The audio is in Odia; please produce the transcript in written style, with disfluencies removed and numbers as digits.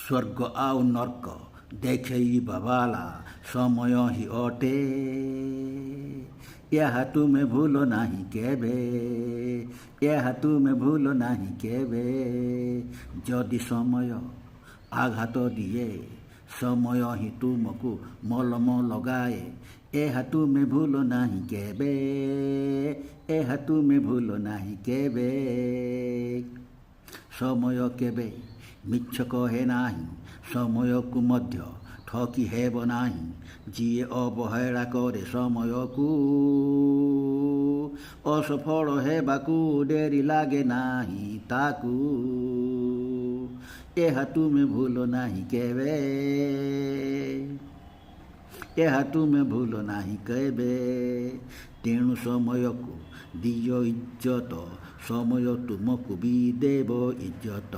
ସ୍ୱର୍ଗ ଆଉ ନର୍କ ଦେଖେଇବା ବାଲା ସମୟ ହିଁ ଅଟେ। ଏହା ତୁମେ ଭୁଲ ନାହିଁ କେବେ, ଏହା ତୁମେ ଭୁଲ ନାହିଁ କେବେ। ଯଦି ସମୟ ଆଘାତ ଦିଏ, ସମୟ ହିଁ ତୁମକୁ ମଲମ ଲଗାଏ। ଏହା ତୁମେ ଭୁଲ ନାହିଁ କେବେ, ଏହା ତୁମେ ଭୁଲ ନାହିଁ କେବେ। ସମୟ କେବେ ମିଛ କହେ ନାହିଁ, ସମୟକୁ ମଧ୍ୟ ଠକି ହେବ ନାହିଁ। ଯିଏ ଅବହେଳା କରେ ସମୟକୁ, ଅସଫଳ ହେବାକୁ ଡେରି ଲାଗେ ନାହିଁ ତାକୁ। ଏହା ତୁମେ ଭୁଲ ନାହିଁ କେବେ, ଏହା ତୁମେ ଭୁଲ ନାହିଁ କେବେ। ତେଣୁ ସମୟକୁ ଦିଅ ଇଜ୍ଜତ, ସମୟ ତୁମକୁ ବି ଦେବ ଇଜ୍ଜତ।